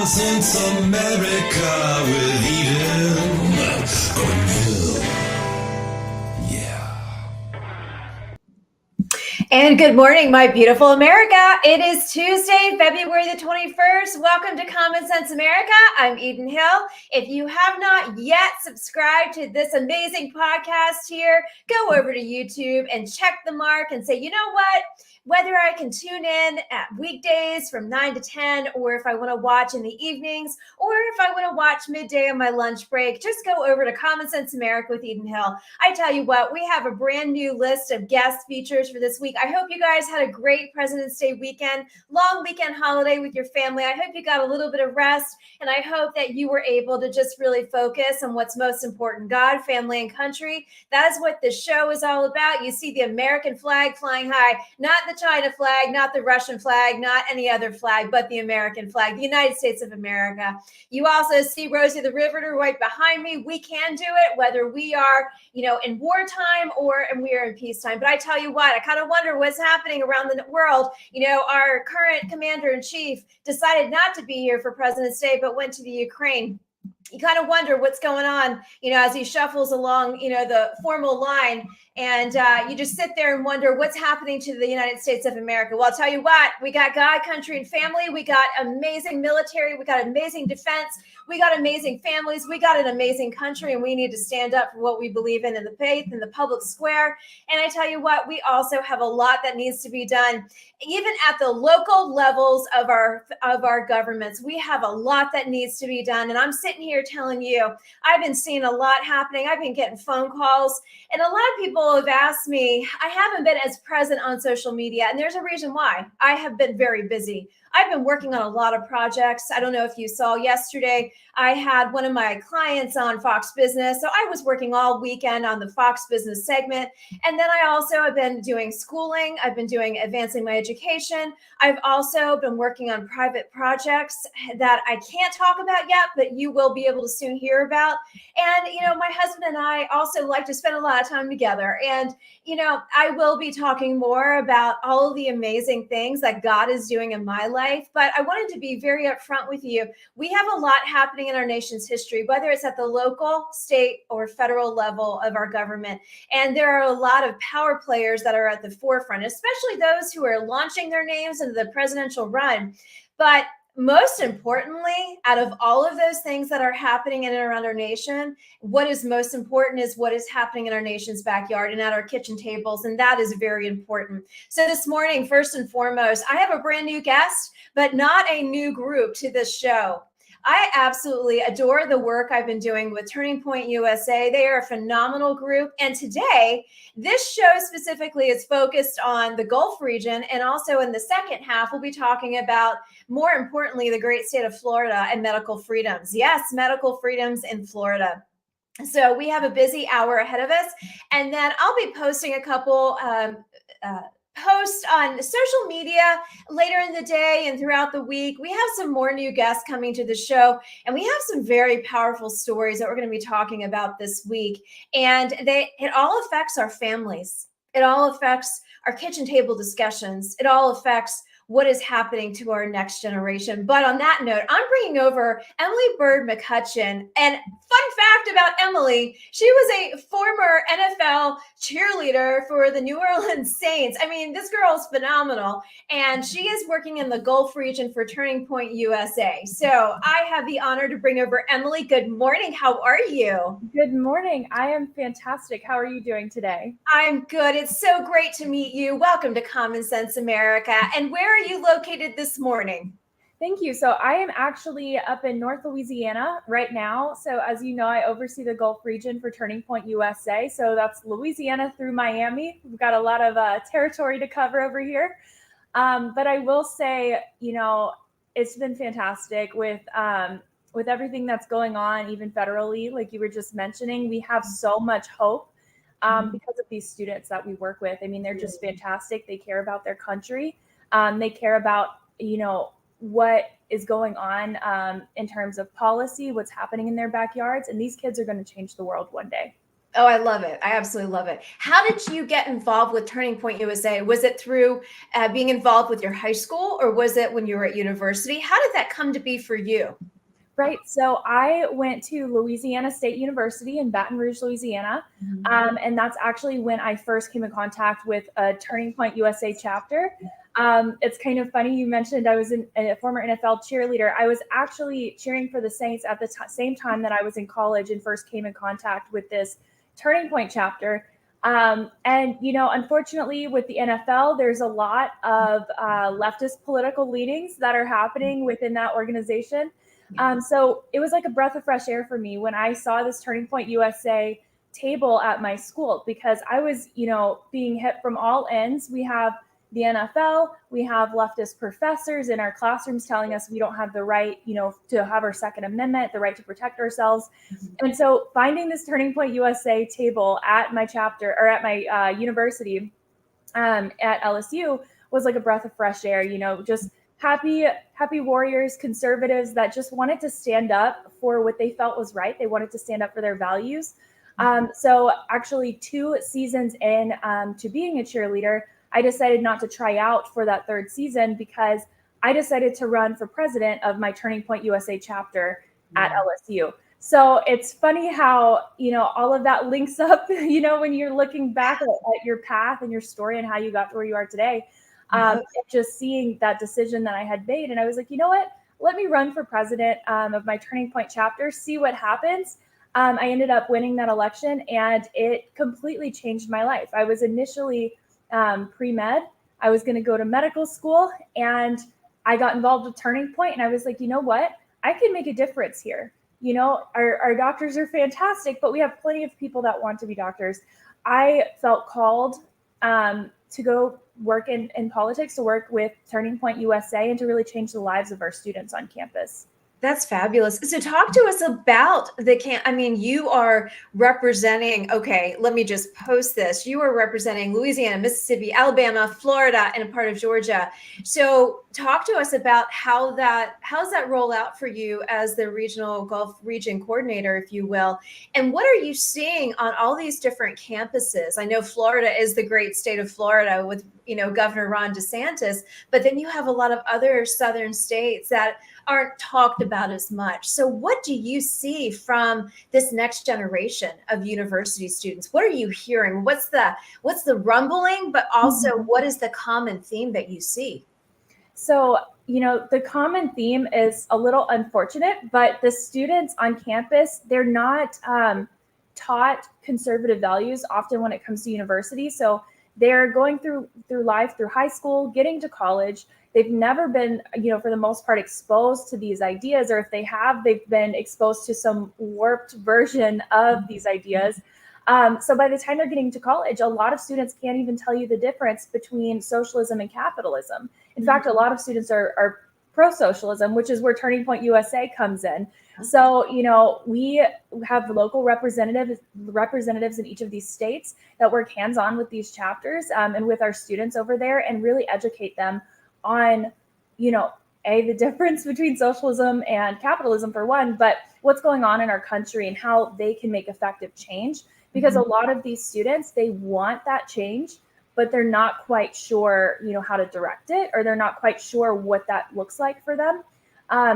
Sense America with Eden Cornell. Yeah. And good morning, my beautiful America. It is Tuesday, February the 21st. Welcome to Common Sense America. I'm Eden Hill. If you have not yet subscribed to this amazing podcast here, go over to YouTube and check the mark and say, you know what? Whether I can tune in at weekdays from 9 to 10, or if I want to watch in the evenings, or if I want to watch midday on my lunch break, just go over to Common Sense America with Eden Hill. I tell you what, we have a brand new list of guest features for this week. I hope you guys had a great President's Day weekend, long weekend holiday with your family. I hope you got a little bit of rest, and I hope that you were able to just really focus on what's most important: God, family, and country. That's what this show is all about. You see the American flag flying high, not the China flag, not the Russian flag, not any other flag, but the American flag, the United States of America. You also see Rosie the Riveter right behind me. We can do it, whether we are, in wartime or we are in peacetime. But I tell you what, I kind of wonder what's happening around the world. Our current commander-in-chief decided not to be here for President's Day, but went to the Ukraine. You kind of wonder what's going on, as he shuffles along, the formal line. And you just sit there and wonder what's happening to the United States of America. Well, I'll tell you what, we got God, country, and family. We got amazing military. We got amazing defense. We got amazing families. We got an amazing country, and we need to stand up for what we believe in the faith, in the public square. And I tell you what, we also have a lot that needs to be done, even at the local levels of our governments. We have a lot that needs to be done. And I'm sitting here telling you, I've been seeing a lot happening. I've been getting phone calls, and a lot of people have asked me. I haven't been as present on social media, and there's a reason why. I have been very busy. I've been working on a lot of projects. I don't know if you saw yesterday, I had one of my clients on Fox Business. So I was working all weekend on the Fox Business segment. And then I also have been doing schooling. I've been doing advancing my education. I've also been working on private projects that I can't talk about yet, but you will be able to soon hear about. And, my husband and I also like to spend a lot of time together. And, I will be talking more about all of the amazing things that God is doing in my life. But I wanted to be very upfront with you. We have a lot happening in our nation's history, whether it's at the local, state, or federal level of our government. And there are a lot of power players that are at the forefront, especially those who are launching their names into the presidential run. But most importantly, out of all of those things that are happening in and around our nation, what is most important is what is happening in our nation's backyard and at our kitchen tables. And that is very important. So this morning, first and foremost, I have a brand new guest, but not a new group to this show. I absolutely adore the work I've been doing with Turning Point USA. They are a phenomenal group. And today, this show specifically is focused on the Gulf region. And also in the second half, we'll be talking about, more importantly, the great state of Florida and medical freedoms. Yes, medical freedoms in Florida. So we have a busy hour ahead of us. And then I'll be posting a couple posts on social media later in the day and throughout the week. We have some more new guests coming to the show, and we have some very powerful stories that we're going to be talking about this week. And it all affects our families. It all affects our kitchen table discussions. It all affects what is happening to our next generation. But on that note, I'm bringing over Emily Bird McCutchan. And fun fact about Emily, she was a former NFL cheerleader for the New Orleans Saints. I mean, this girl is phenomenal. And she is working in the Gulf region for Turning Point USA. So I have the honor to bring over Emily. Good morning. How are you? Good morning. I am fantastic. How are you doing today? I'm good. It's so great to meet you. Welcome to Common Sense America. And where are you located this morning? Thank you. So I am actually up in North Louisiana right now. So as you know, I oversee the Gulf region for Turning Point USA. So that's Louisiana through Miami. We've got a lot of territory to cover over here. But I will say, it's been fantastic with everything that's going on, even federally, like you were just mentioning. We have so much hope because of these students that we work with. I mean, they're just fantastic. They care about their country. They care about, what is going on in terms of policy, what's happening in their backyards. And these kids are going to change the world one day. Oh, I love it. I absolutely love it. How did you get involved with Turning Point USA? Was it through being involved with your high school, or was it when you were at university? How did that come to be for you? Right. So I went to Louisiana State University in Baton Rouge, Louisiana. And that's actually when I first came in contact with a Turning Point USA chapter. It's kind of funny. You mentioned I was a former NFL cheerleader. I was actually cheering for the Saints at the same time that I was in college and first came in contact with this Turning Point chapter. And, unfortunately, with the NFL, there's a lot of leftist political leanings that are happening within that organization. So it was like a breath of fresh air for me when I saw this Turning Point USA table at my school, because I was, being hit from all ends. We have the NFL, we have leftist professors in our classrooms telling us we don't have the right, to have our Second Amendment, the right to protect ourselves. And so finding this Turning Point USA table at my chapter or at my university at LSU was like a breath of fresh air, just happy warriors, conservatives that just wanted to stand up for what they felt was right. They wanted to stand up for their values. So actually 2 seasons in to being a cheerleader, I decided not to try out for that 3rd season because I decided to run for president of my Turning Point USA chapter at LSU. So it's funny how, all of that links up, when you're looking back at your path and your story and how you got to where you are today. Just seeing that decision that I had made. And I was like, you know what, let me run for president of my Turning Point chapter, see what happens. I ended up winning that election and it completely changed my life. I was initially pre-med. I was going to go to medical school and I got involved with Turning Point and I was like, you know what, I can make a difference here. Our doctors are fantastic, but we have plenty of people that want to be doctors. I felt called to go work in politics, to work with Turning Point USA and to really change the lives of our students on campus. That's fabulous. So talk to us about the camp. I mean, you are representing, okay, let me just post this. You are representing Louisiana, Mississippi, Alabama, Florida, and a part of Georgia. So talk to us about how's that roll out for you as the regional Gulf region coordinator, if you will, and what are you seeing on all these different campuses? I know Florida is the great state of Florida with, Governor Ron DeSantis, but then you have a lot of other southern states that aren't talked about as much. So what do you see from this next generation of university students? What are you hearing? What's the rumbling, but also what is the common theme that you see? So, the common theme is a little unfortunate, but the students on campus, they're not taught conservative values often when it comes to university. So they're going through life, through high school, getting to college. They've never been, for the most part, exposed to these ideas, or if they have, they've been exposed to some warped version of these ideas. So by the time they're getting to college, a lot of students can't even tell you the difference between socialism and capitalism. In fact, a lot of students are pro-socialism, which is where Turning Point USA comes in. So, we have local representatives in each of these states that work hands-on with these chapters and with our students over there and really educate them on, the difference between socialism and capitalism for one, but what's going on in our country and how they can make effective change. Because a lot of these students, they want that change, but they're not quite sure, how to direct it, or they're not quite sure what that looks like for them.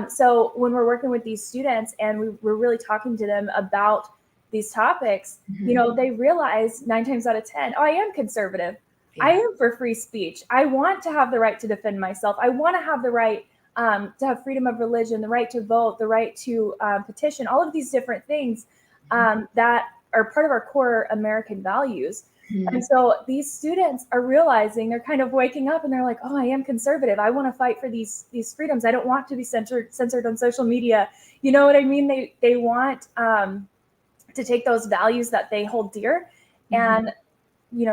So when we're working with these students and we're really talking to them about these topics, they realize 9 times out of 10, I am conservative. Yeah. I am for free speech. I want to have the right to defend myself. I want to have the right to have freedom of religion, the right to vote, the right to petition, all of these different things that are part of our core American values. And so these students are realizing, they're kind of waking up and they're like, oh, I am conservative. I want to fight for these freedoms. I don't want to be censored on social media. You know what I mean? They want to take those values that they hold dear and,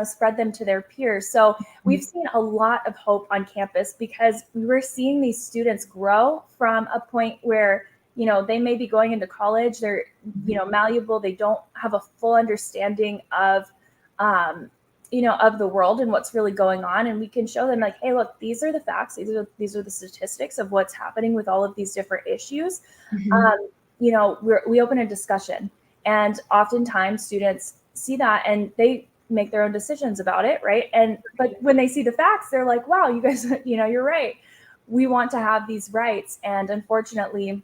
spread them to their peers. So we've seen a lot of hope on campus because we're seeing these students grow from a point where, they may be going into college, they're, malleable. They don't have a full understanding of the world and what's really going on. And we can show them like, hey, look, these are the facts. These are the statistics of what's happening with all of these different issues. We open a discussion and oftentimes students see that and they make their own decisions about it, right? But when they see the facts, they're like, wow, you guys, you're right. We want to have these rights. And unfortunately,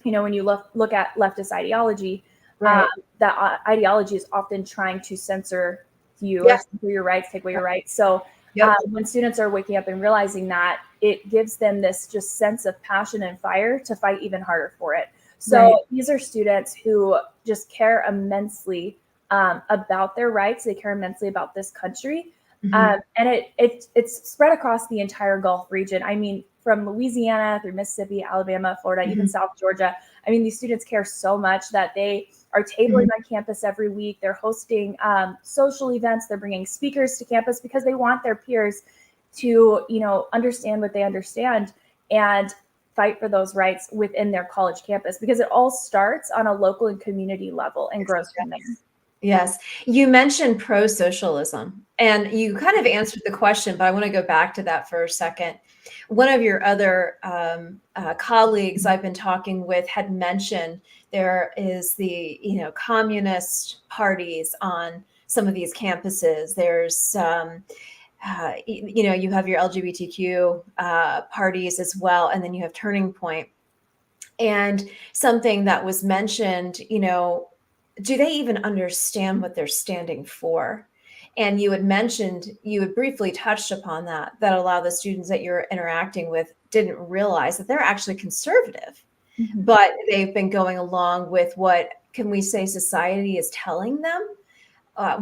when you look at leftist ideology, Right. that ideology is often trying to censor you Yeah. or censor your rights, take away your rights. So Yep. when students are waking up and realizing that, it gives them this just sense of passion and fire to fight even harder for it. So Right. these are students who just care immensely about their rights. They care immensely about this country. Mhm. And it's spread across the entire Gulf region. I mean, from Louisiana through Mississippi, Alabama, Florida, even Mhm. South Georgia. I mean, these students care so much that they are tabling on campus every week. They're hosting social events. They're bringing speakers to campus because they want their peers to, understand what they understand and fight for those rights within their college campus, because it all starts on a local and community level and grows from there. Yes. You mentioned pro-socialism, and you kind of answered the question, but I want to go back to that for a second. One of your other colleagues I've been talking with had mentioned there is the, communist parties on some of these campuses. There's, you have your LGBTQ parties as well, and then you have Turning Point. And something that was mentioned, do they even understand what they're standing for? And you had briefly touched upon that a lot of the students that you're interacting with didn't realize that they're actually conservative, Mhm. but they've been going along with what can we say society is telling them,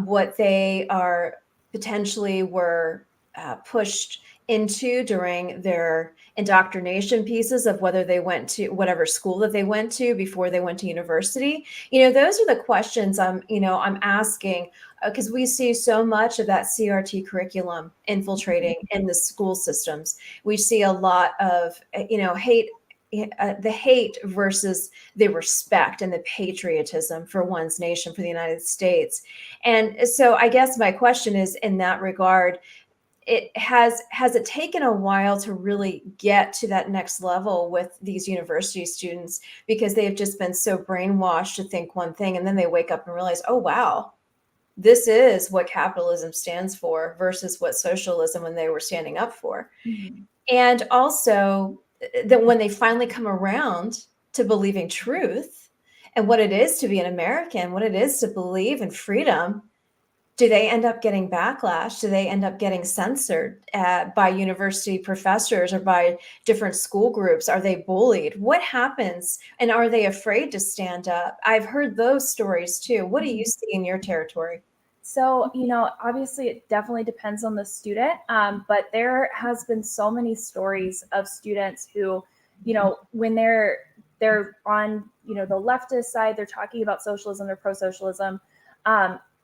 what they are potentially were pushed into during their indoctrination pieces of whether they went to whatever school that they went to before they went to university. Those are the questions I'm asking, because we see so much of that CRT curriculum infiltrating in the school systems. We see a lot of hate, the hate versus the respect and the patriotism for one's nation, for the United States. And so I guess my question is, in that regard, has it taken a while to really get to that next level with these university students, because they've just been so brainwashed to think one thing, and then they wake up and realize, oh wow, this is what capitalism stands for versus what socialism when they were standing up for. Mhm. And also that when they finally come around to believing truth and what it is to be an American, what it is to believe in freedom, do they end up getting backlash? Do they end up getting censored by university professors or by different school groups? Are they bullied? What happens? And are they afraid to stand up? I've heard those stories too. What do you see in your territory? So, obviously it definitely depends on the student. But there has been so many stories of students who, when they're on, the leftist side, they're talking about socialism, they're pro-socialism.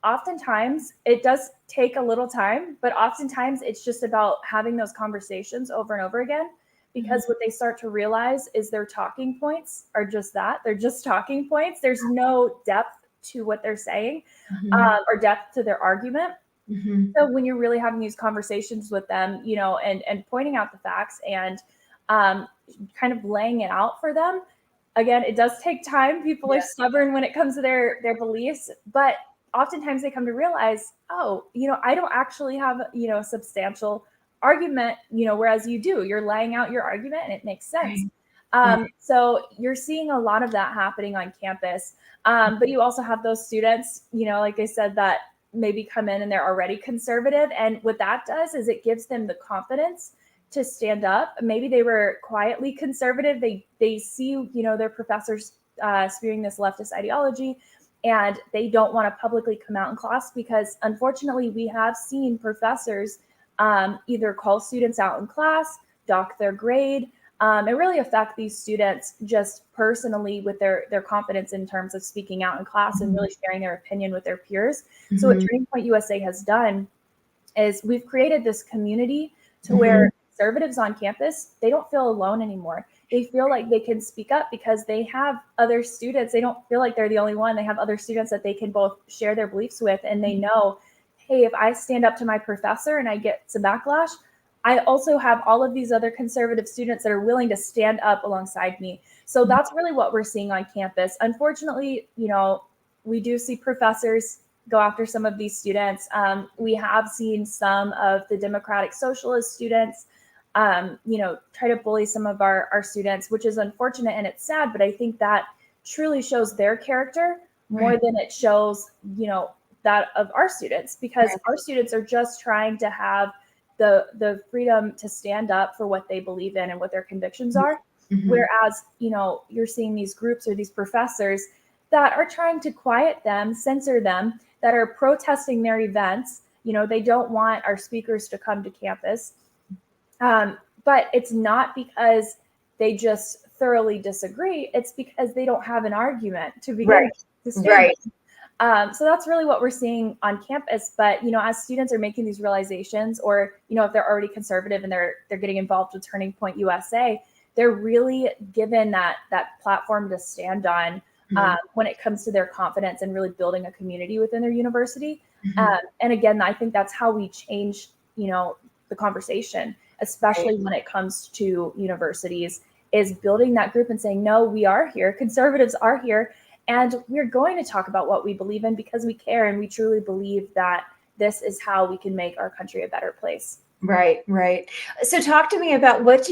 Oftentimes it does take a little time, but oftentimes it's just about having those conversations over and over again, because what they start to realize is their talking points are just that. They're just talking points. There's no depth to what they're saying, Mhm. or depth to their argument. Mhm. So when you're really having these conversations with them, and pointing out the facts and um, kind of laying it out for them, again, it does take time. People are Yeah. stubborn when it comes to their beliefs, but oftentimes they come to realize, oh, I don't actually have, a substantial argument, whereas you do. You're laying out your argument and it makes sense. Right. Right. So you're seeing a lot of that happening on campus. But you also have those students, like I said, that maybe come in and they're already conservative. And what that does is it gives them the confidence to stand up. Maybe they were quietly conservative. They see, their professors spewing this leftist ideology, and they don't want to publicly come out in class, because unfortunately we have seen professors either call students out in class, dock their grade, and really affect these students just personally with their confidence in terms of speaking out in class and really sharing their opinion with their peers. So what Mhm. Turning Point USA has done is we've created this community to Mhm. where conservatives on campus, they don't feel alone anymore. They feel like they can speak up because they have other students. They don't feel like they're the only one. They have other students that they can both share their beliefs with, and they know, hey, if I stand up to my professor and I get some backlash, I also have all of these other conservative students that are willing to stand up alongside me. So that's really what we're seeing on campus. Unfortunately, we do see professors go after some of these students. We have seen some of the Democratic Socialist students, try to bully some of our students, which is unfortunate and it's sad, but I think that truly shows their character more than it shows, that of our students, because our students are just trying to have the freedom to stand up for what they believe in and what their convictions are. Whereas, you're seeing these groups or these professors that are trying to quiet them, censor them, that are protesting their events. They don't want our speakers to come to campus. But it's not because they just thoroughly disagree. It's because they don't have an argument to begin to stand with. So that's really what we're seeing on campus. But, as students are making these realizations, or, if they're already conservative and they're getting involved with Turning Point USA, they're really given that platform to stand on when it comes to their confidence and really building a community within their university. And again, I think that's how we change, the conversation, especially when it comes to universities, is building that group and saying, no, we are here. Conservatives are here. And we're going to talk about what we believe in because we care and we truly believe that this is how we can make our country a better place. Right. So talk to me about what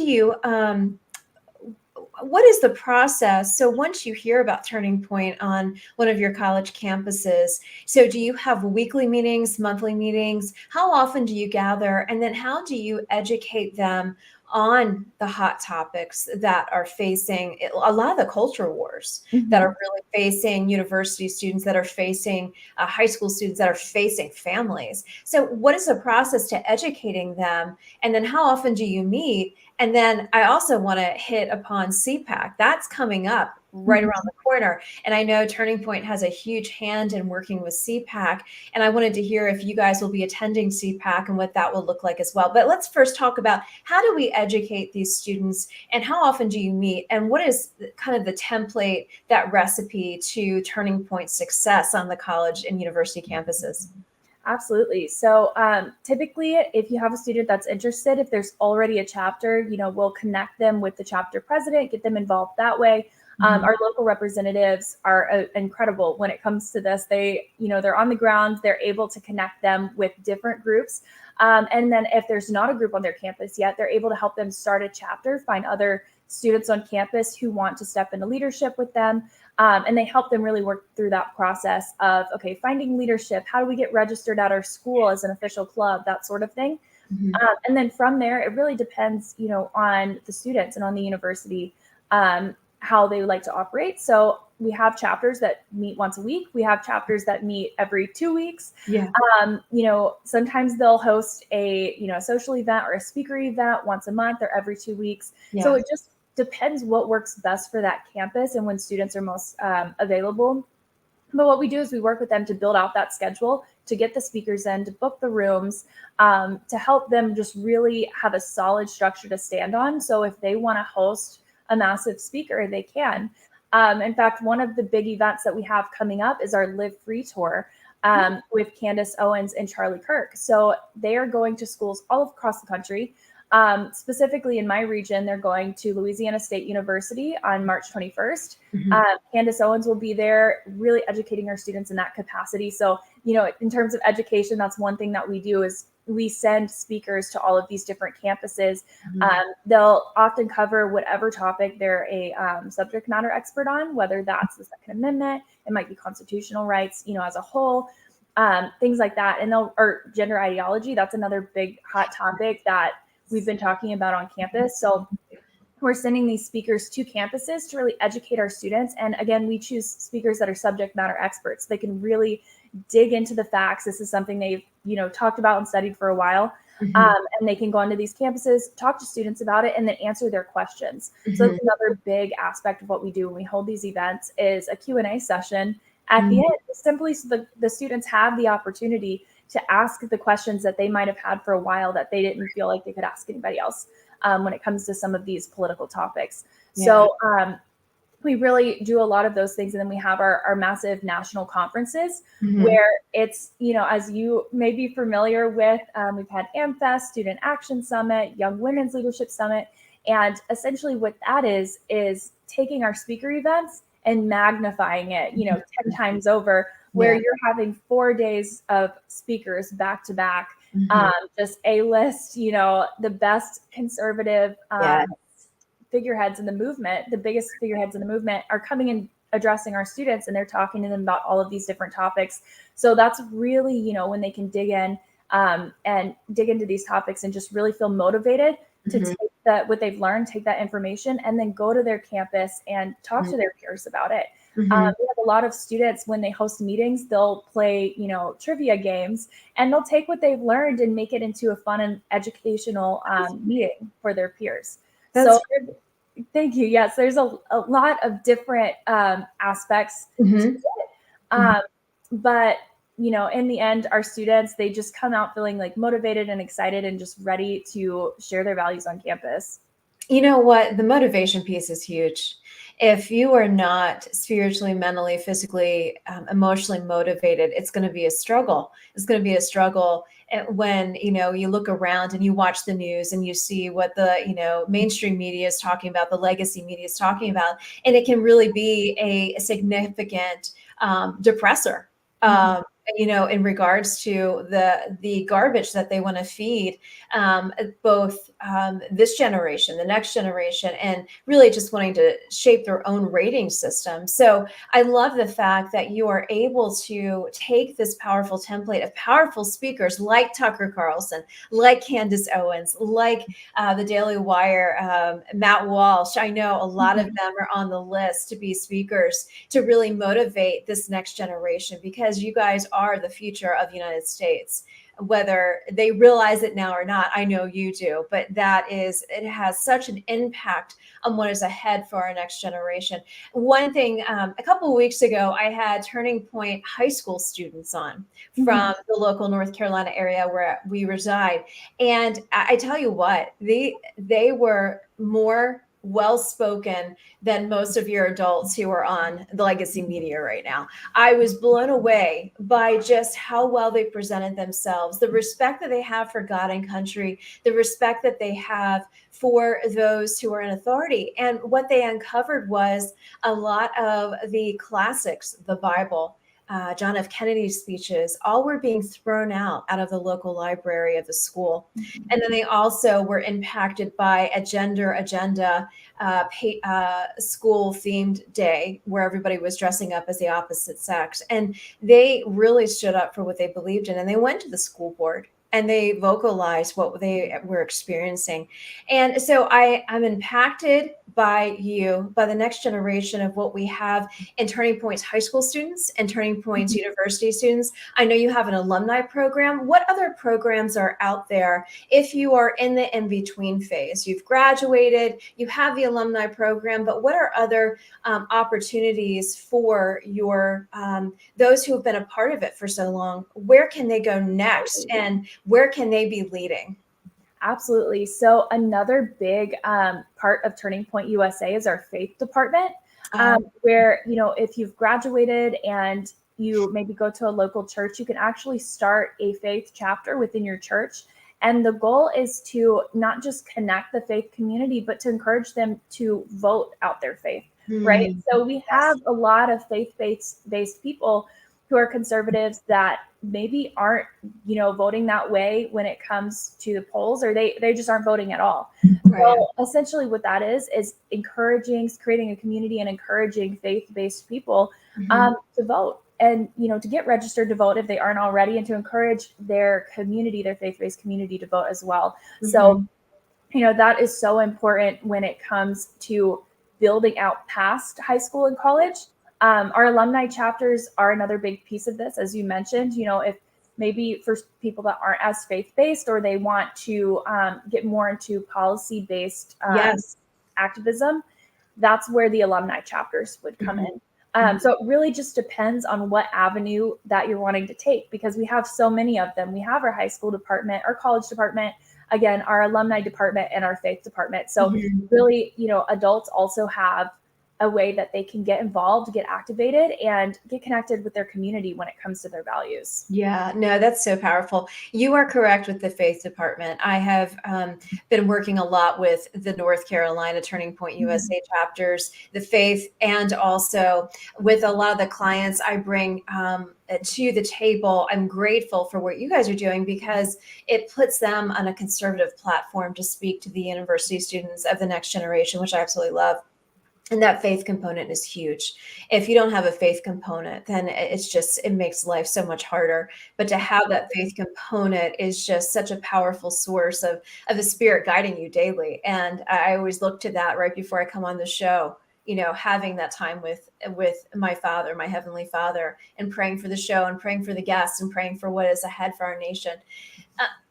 is the process? So once you hear about Turning Point on one of your college campuses, so do you have weekly meetings, monthly meetings? How often do you gather? And then how do you educate them on the hot topics that are facing a lot of the culture wars that are really facing university students, that are facing high school students, that are facing families? So what is the process to educating them? And then how often do you meet? And then I also want to hit upon CPAC. That's coming up right around the corner. And I know Turning Point has a huge hand in working with CPAC. And I wanted to hear if you guys will be attending CPAC and what that will look like as well. But let's first talk about, how do we educate these students and how often do you meet? And what is kind of the template, that recipe to Turning Point success on the college and university campuses? Absolutely. So typically, if you have a student that's interested, if there's already a chapter, we'll connect them with the chapter president, get them involved that way. Our local representatives are incredible when it comes to this. They're on the ground, they're able to connect them with different groups. And then if there's not a group on their campus yet, they're able to help them start a chapter, find other students on campus who want to step into leadership with them. And they help them really work through that process of, okay, finding leadership. How do we get registered at our school as an official club, that sort of thing. And then from there, it really depends, on the students and on the university, how they would like to operate. So we have chapters that meet once a week. We have chapters that meet every 2 weeks. Sometimes they'll host a, social event or a speaker event once a month or every 2 weeks. So it just depends what works best for that campus and when students are most available. But what we do is we work with them to build out that schedule, to get the speakers in, to book the rooms, to help them just really have a solid structure to stand on. So if they want to host a massive speaker, they can. In fact, one of the big events that we have coming up is our Live Free Tour with Candace Owens and Charlie Kirk. So they are going to schools all across the country. Specifically in my region, they're going to Louisiana State University on March 21st. Candace Owens will be there really educating our students in that capacity. So, in terms of education, that's one thing that we do is we send speakers to all of these different campuses. They'll often cover whatever topic they're a subject matter expert on, whether that's the Second Amendment, it might be constitutional rights, as a whole, things like that. And or gender ideology, that's another big hot topic that we've been talking about on campus. So we're sending these speakers to campuses to really educate our students. And again, we choose speakers that are subject matter experts. They can really dig into the facts. This is something they've, talked about and studied for a while. And they can go onto these campuses, talk to students about it, and then answer their questions. So that's another big aspect of what we do when we hold these events is a Q&A session at the end, simply so the students have the opportunity to ask the questions that they might have had for a while that they didn't feel like they could ask anybody else when it comes to some of these political topics. So we really do a lot of those things. And then we have our massive national conferences where it's, as you may be familiar with, we've had AmFest, Student Action Summit, Young Women's Leadership Summit. And essentially what that is taking our speaker events and magnifying it, 10 times over, where you're having 4 days of speakers back to back, just A-list, the best conservative figureheads in the movement, the biggest figureheads in the movement are coming and addressing our students, and they're talking to them about all of these different topics. So that's really, when they can dig in and dig into these topics and just really feel motivated to take what they've learned, take that information, and then go to their campus and talk to their peers about it. We have a lot of students, when they host meetings, they'll play, trivia games, and they'll take what they've learned and make it into a fun and educational meeting for their peers. Thank you. Yes, there's a lot of different aspects to it. But, in the end, our students, they just come out feeling like motivated and excited and just ready to share their values on campus. You know what? The motivation piece is huge. If you are not spiritually, mentally, physically, emotionally motivated, it's going to be a struggle. It's going to be a struggle when, you look around and you watch the news and you see what the, mainstream media is talking about, the legacy media is talking about, and it can really be a significant depressor. In regards to the garbage that they want to feed both this generation, the next generation, and really just wanting to shape their own rating system. So I love the fact that you are able to take this powerful template of powerful speakers like Tucker Carlson, like Candace Owens, like the Daily Wire, Matt Walsh. I know a lot of them are on the list to be speakers to really motivate this next generation, because you guys are the future of the United States. Whether they realize it now or not, I know you do, but it has such an impact on what is ahead for our next generation. One thing, a couple of weeks ago, I had Turning Point high school students on from the local North Carolina area where we reside. And I tell you what, they were more well-spoken than most of your adults who are on the legacy media right now. I was blown away by just how well they presented themselves, the respect that they have for God and country, the respect that they have for those who are in authority. And what they uncovered was a lot of the classics, the Bible, John F. Kennedy's speeches, all were being thrown out of the local library of the school. And then they also were impacted by a gender agenda school themed day where everybody was dressing up as the opposite sex. And they really stood up for what they believed in. And they went to the school board and they vocalized what they were experiencing. And so I'm impacted by the next generation of what we have in Turning Point's high school students and Turning Point's university students. I know you have an alumni program. What other programs are out there if you are in the in-between phase? You've graduated, you have the alumni program, but what are other opportunities for your those who have been a part of it for so long? Where can they go next, and where can they be leading? Absolutely. So another big part of Turning Point USA is our faith department, where, if you've graduated and you maybe go to a local church, you can actually start a faith chapter within your church. And the goal is to not just connect the faith community, but to encourage them to vote out their faith, right? So we have a lot of faith-based people who are conservatives that maybe aren't, voting that way when it comes to the polls, or they just aren't voting at all. Right. So essentially what that is creating a community and encouraging faith-based people to vote and, to get registered to vote if they aren't already, and to encourage their community, their faith-based community, to vote as well. So, that is so important when it comes to building out past high school and college. Our alumni chapters are another big piece of this, as you mentioned. If maybe for people that aren't as faith-based, or they want to get more into policy-based activism, that's where the alumni chapters would come in. So it really just depends on what avenue that you're wanting to take, because we have so many of them. We have our high school department, our college department, again, our alumni department, and our faith department. So really, adults also have a way that they can get involved, get activated, and get connected with their community when it comes to their values. Yeah, no, that's so powerful. You are correct with the faith department. I have been working a lot with the North Carolina Turning Point USA chapters, the faith, and also with a lot of the clients I bring to the table. I'm grateful for what you guys are doing because it puts them on a conservative platform to speak to the university students of the next generation, which I absolutely love. And that faith component is huge. If you don't have a faith component, then it makes life so much harder. But to have that faith component is just such a powerful source of the spirit guiding you daily. And I always look to that right before I come on the show, having that time with my Father, my Heavenly Father, and praying for the show and praying for the guests and praying for what is ahead for our nation.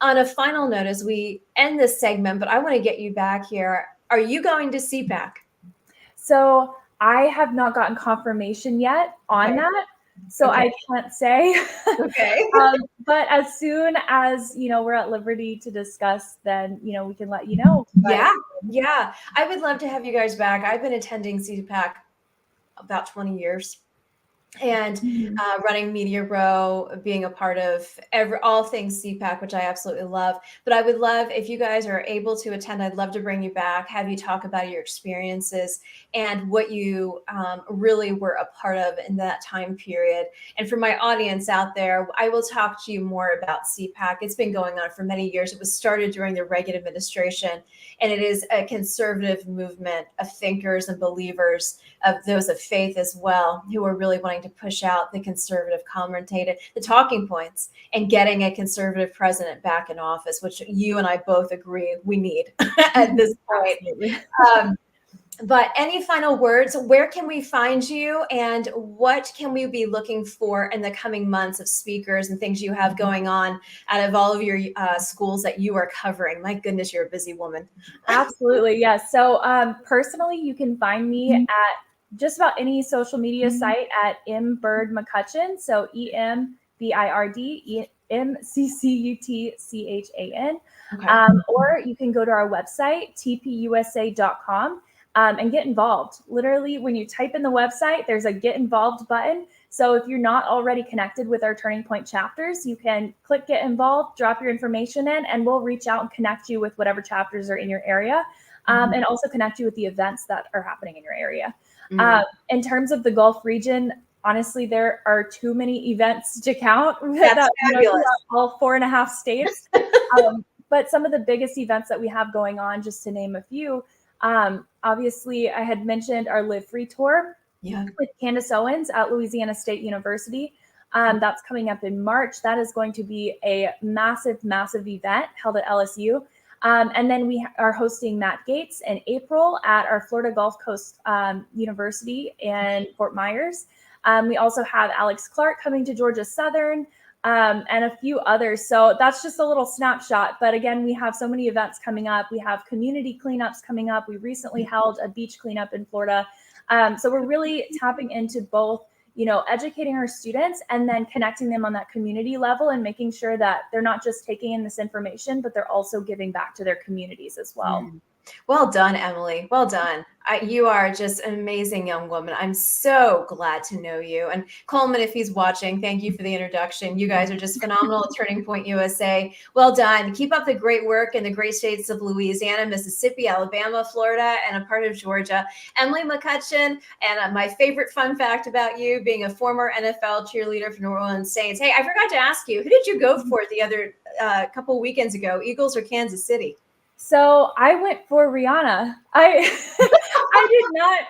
On a final note, as we end this segment, but I want to get you back here. Are you going to CPAC? So I have not gotten confirmation yet on that. So I can't say. Okay. But as soon as, we're at liberty to discuss, then, we can let you know. Yeah. I would love to have you guys back. I've been attending CPAC about 20 years. And running Media Row, being a part of all things CPAC, which I absolutely love. But I would love, if you guys are able to attend, I'd love to bring you back, have you talk about your experiences and what you really were a part of in that time period. And for my audience out there, I will talk to you more about CPAC. It's been going on for many years. It was started during the Reagan administration, and it is a conservative movement of thinkers and believers, of those of faith as well, who are really wanting to push out the conservative commentator, the talking points, and getting a conservative president back in office, which you and I both agree we need at this point. But any final words? Where can we find you, and what can we be looking for in the coming months of speakers and things you have going on out of all of your schools that you are covering? My goodness, you're a busy woman. Absolutely, yes. So personally, you can find me at just about any social media site at mbird McCutchan. So EMBIRD MCCUTCHAN. Or you can go to our website, tpusa.com, and get involved. Literally, when you type in the website, there's a get involved button. So if you're not already connected with our Turning Point chapters, you can click get involved, drop your information in, and we'll reach out and connect you with whatever chapters are in your area, and also connect you with the events that are happening in your area. In terms of the Gulf region, honestly, there are too many events to count. That's fabulous. All 4.5 states. But some of the biggest events that we have going on, just to name a few, obviously, I had mentioned our Live Free Tour with Candace Owens at Louisiana State University. That's coming up in March. That is going to be a massive, massive event held at LSU. And then we are hosting Matt Gates in April at our Florida Gulf Coast University in Fort Myers. We also have Alex Clark coming to Georgia Southern, and a few others. So that's just a little snapshot. But again, we have so many events coming up. We have community cleanups coming up. We recently held a beach cleanup in Florida. So we're really tapping into both, educating our students and then connecting them on that community level and making sure that they're not just taking in this information, but they're also giving back to their communities as well. Well done, Emily. Well done. You are just an amazing young woman. I'm so glad to know you. And Coleman, if he's watching, thank you for the introduction. You guys are just phenomenal at Turning Point USA. Well done. Keep up the great work in the great states of Louisiana, Mississippi, Alabama, Florida, and a part of Georgia. Emily McCutchan, and my favorite fun fact about you, being a former NFL cheerleader for New Orleans Saints. Hey, I forgot to ask you, who did you go for the other couple weekends ago, Eagles or Kansas City? So I went for Rihanna. I did not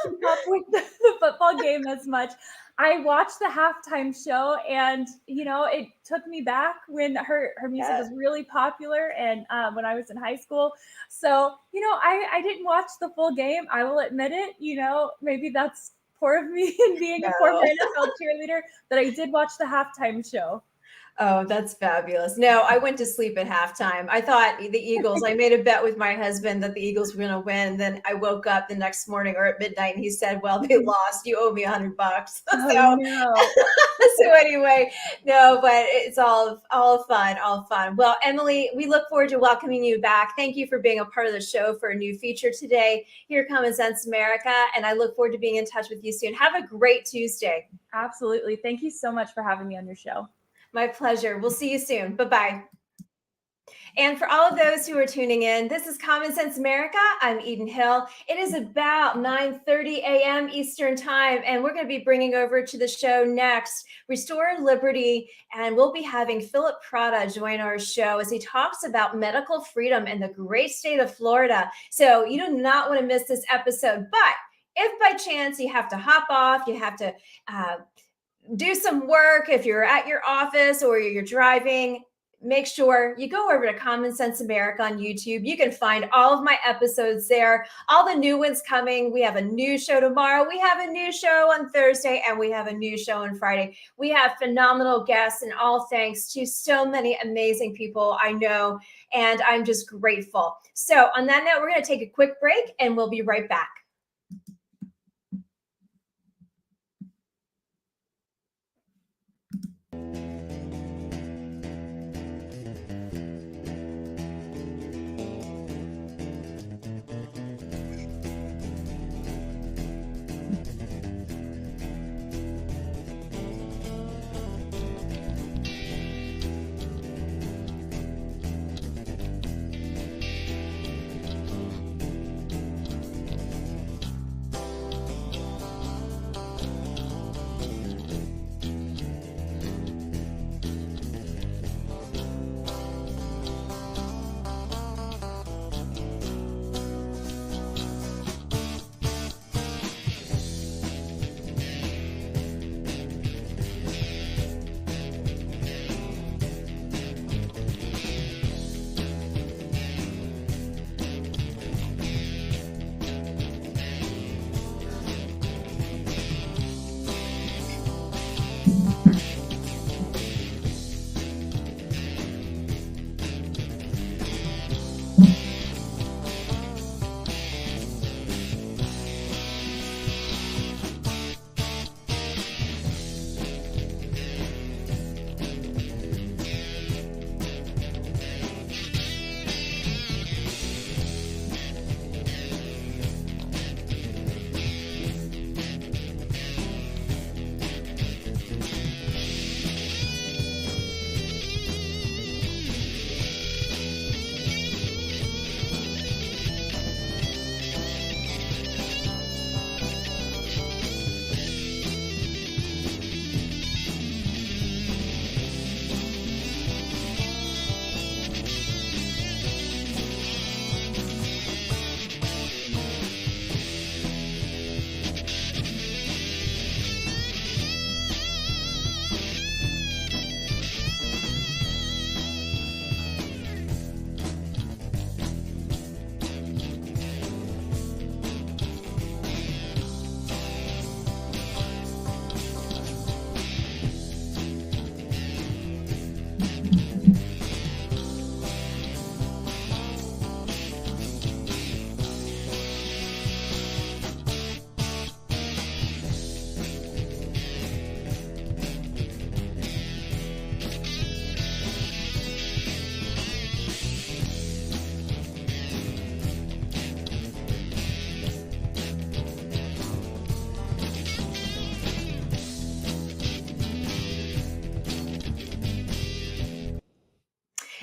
keep up with the football game as much. I watched the halftime show, and it took me back when her music was really popular, and when I was in high school. So I didn't watch the full game. I will admit it. Maybe that's poor of me in being a former NFL cheerleader, but I did watch the halftime show. Oh, that's fabulous. No, I went to sleep at halftime. I thought the Eagles, I made a bet with my husband that the Eagles were going to win. Then I woke up the next morning or at midnight and he said, well, they lost. You owe me $100. Oh no. So anyway, no, but it's all fun, all fun. Well, Emily, we look forward to welcoming you back. Thank you for being a part of the show for a new feature today here at Common Sense America. And I look forward to being in touch with you soon. Have a great Tuesday. Absolutely. Thank you so much for having me on your show. My pleasure. We'll see you soon. Bye-bye. And for all of those who are tuning in, this is Common Sense America. I'm Eden Hill. It is about 9:30 a.m. Eastern Time, and we're going to be bringing over to the show next Restore Liberty, and we'll be having Philip Prada join our show as he talks about medical freedom in the great state of Florida. So you do not want to miss this episode, but if by chance you have to hop off, you have to do some work, if you're at your office or you're driving, make sure you go over to Common Sense America on YouTube. You can find all of my episodes there, all the new ones coming. We have a new show tomorrow. We have a new show on Thursday, and we have a new show on Friday. We have phenomenal guests, and all thanks to so many amazing people I know, and I'm just grateful. So on that note, we're going to take a quick break, and we'll be right back.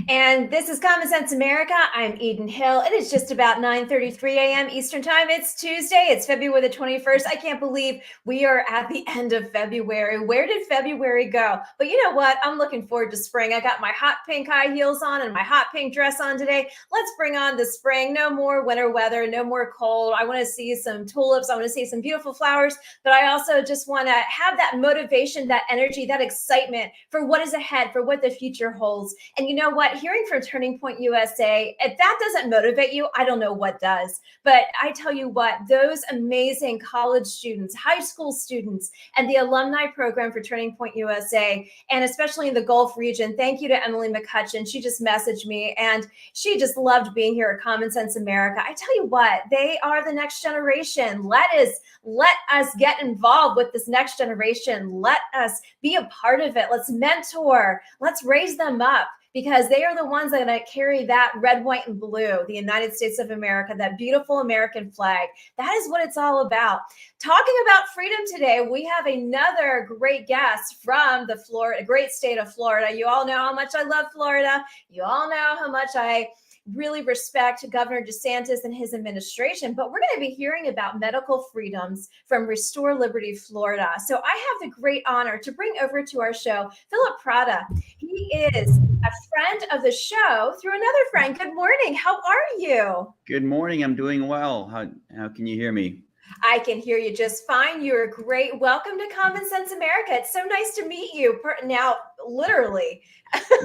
And this is Common Sense America. I'm Eden Hill. It is just about 9:33 a.m. Eastern Time. It's Tuesday. It's February the 21st. I can't believe we are at the end of February. Where did February go? But you know what? I'm looking forward to spring. I got my hot pink high heels on and my hot pink dress on today. Let's bring on the spring. No more winter weather. No more cold. I want to see some tulips. I want to see some beautiful flowers. But I also just want to have that motivation, that energy, that excitement for what is ahead, for what the future holds. And you know what? what? Hearing from Turning Point USA, if that doesn't motivate you, I don't know what does. But I tell you what, those amazing college students, high school students, and the alumni program for Turning Point USA, and especially in the Gulf region, thank you to Emily McCutchan. She just messaged me and she just loved being here at Common Sense America. I tell you what, they are the next generation. Let us get involved with this next generation. Let us be a part of it. Let's mentor. Let's raise them up, because they are the ones that are going to carry that red, white, and blue, the United States of America, that beautiful American flag. That is what it's all about. Talking about freedom today, we have another great guest from the great state of Florida. You all know how much I love Florida. You all know how much I really respect Governor DeSantis and his administration, but we're going to be hearing about medical freedoms from Restore Liberty, Florida. So I have the great honor to bring over to our show, Philip Prada. He is a friend of the show through another friend. Good morning. How are you? Good morning. I'm doing well. How can you hear me? I can hear you just fine. You're great. Welcome to Common Sense America. It's so nice to meet you now, literally.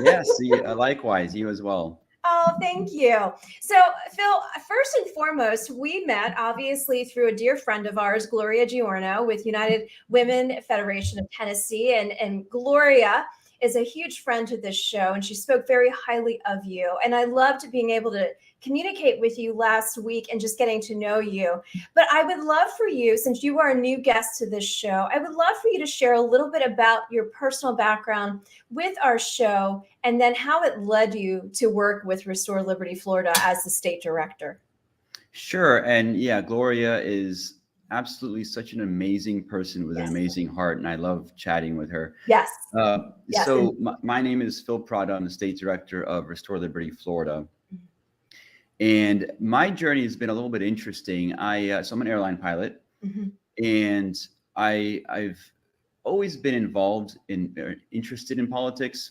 Yes, likewise. You as well. Oh, thank you. So, Phil, first and foremost, we met obviously through a dear friend of ours, Gloria Giorno, with United Women Federation of Tennessee. And Gloria is a huge friend to this show, and she spoke very highly of you. And I loved being able to communicate with you last week and just getting to know you. But I would love for you, since you are a new guest to this show, I would love for you to share a little bit about your personal background with our show, and then how it led you to work with Restore Liberty Florida as the state director. Sure. And yeah, Gloria is absolutely such an amazing person with an amazing heart, and I love chatting with her. Yes. So my name is Phil Prada. I'm the state director of Restore Liberty Florida. And my journey has been a little bit interesting. So I'm an airline pilot, and I've always been involved interested in politics.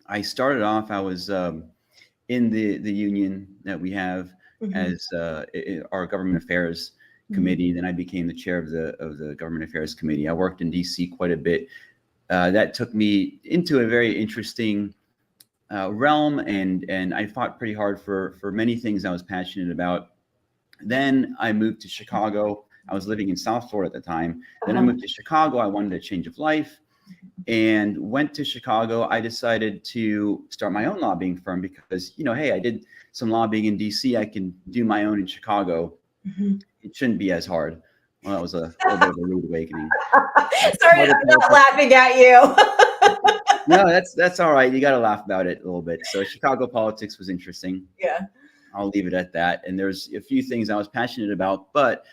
I started off, I was in the union that we have as our government affairs committee. Then I became the chair of the government affairs committee. I worked in DC quite a bit. That took me into a very interesting realm, and I fought pretty hard for many things I was passionate about. Then I moved to Chicago. I was living in South Florida at the time. Then I moved to Chicago. I wanted a change of life and went to Chicago. I decided to start my own lobbying firm because, hey, I did some lobbying in DC. I can do my own in Chicago. It shouldn't be as hard. Well, that was a little bit of a rude awakening. Sorry, I'm not laughing at you. No, that's all right. You got to laugh about it a little bit. So Chicago politics was interesting. Yeah. I'll leave it at that. And there's a few things I was passionate about, but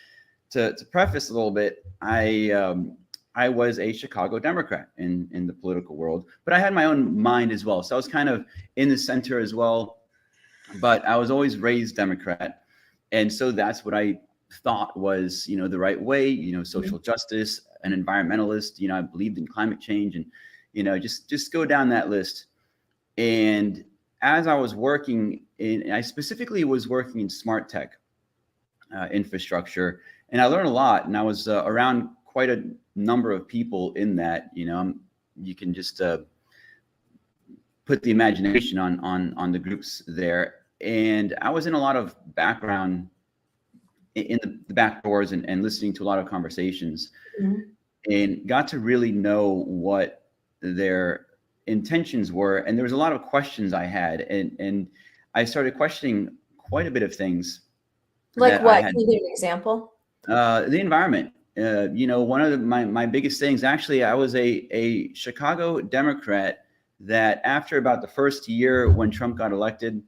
to preface a little bit, I was a Chicago Democrat in the political world, but I had my own mind as well. So I was kind of in the center as well, but I was always raised Democrat. And so that's what I thought was, the right way, social justice, an environmentalist, I believed in climate change, and, just go down that list. And as I was working I specifically was working in smart tech infrastructure, and I learned a lot, and I was around quite a number of people in that. You can just put the imagination on the groups there. And I was in a lot of background in the back doors and listening to a lot of conversations, and got to really know what their intentions were. And there was a lot of questions I had, and I started questioning quite a bit of things. Like what? Can you give an example? The environment. One of my biggest things, actually, I was a Chicago Democrat that after about the first year when Trump got elected,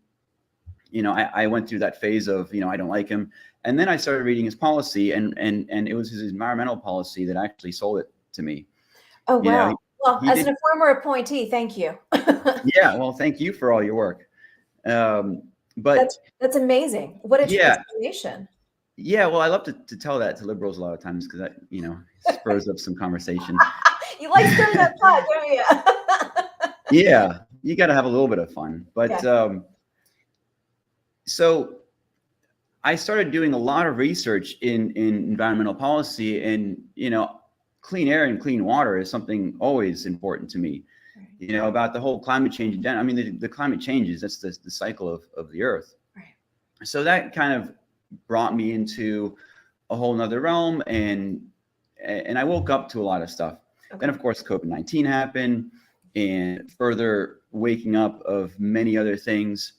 I went through that phase of, I don't like him. And then I started reading his policy, and it was his environmental policy that actually sold it to me. Oh, wow. Well, as a former appointee, thank you. Yeah. Well, thank you for all your work. But that's amazing. What a transformation. Yeah. Well, I love to tell that to liberals a lot of times because that, spurs up some conversation. You like stirring that pot, don't you? Yeah. You got to have a little bit of fun. But so I started doing a lot of research in environmental policy, and, clean air and clean water is something always important to me. Right. You know, about the whole climate change. I mean, the climate changes, that's the cycle of the earth. Right. So that kind of brought me into a whole nother realm, and I woke up to a lot of stuff. Okay. Then of course COVID-19 happened, and further waking up of many other things.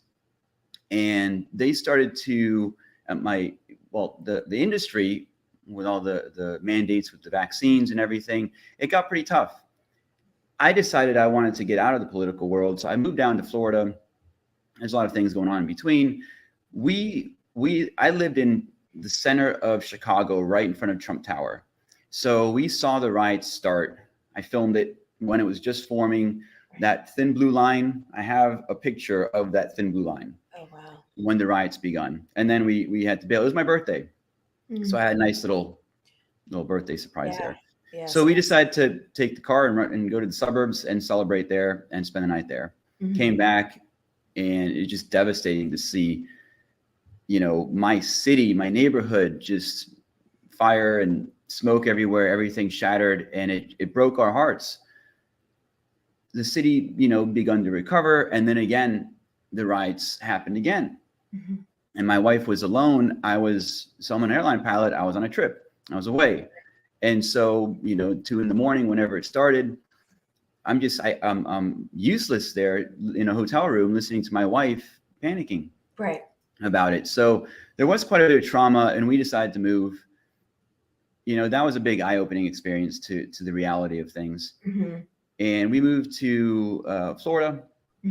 And they started to the industry, with all the mandates with the vaccines and everything, it got pretty tough. I decided I wanted to get out of the political world, so I moved down to Florida. There's a lot of things going on in between. I lived in the center of Chicago, right in front of Trump Tower. So we saw the riots start. I filmed it when it was just forming. That thin blue line, I have a picture of that thin blue line. Oh, wow. When the riots begun. And then we had to bail. It was my birthday. So I had a nice little birthday surprise there. Yes. So we decided to take the car and go to the suburbs and celebrate there and spend the night there. Came back, and it's just devastating to see, you know, my city, my neighborhood, just fire and smoke everywhere, everything shattered, and it broke our hearts. The city, you know, begun to recover, and then again, the riots happened again. And my wife was alone. I'm an airline pilot. I was on a trip. I was away. And so, you know, 2 a.m, whenever it started, I'm useless there in a hotel room listening to my wife panicking about it. So there was quite a bit of trauma, and we decided to move. You know, that was a big eye-opening experience to the reality of things. And we moved to Florida,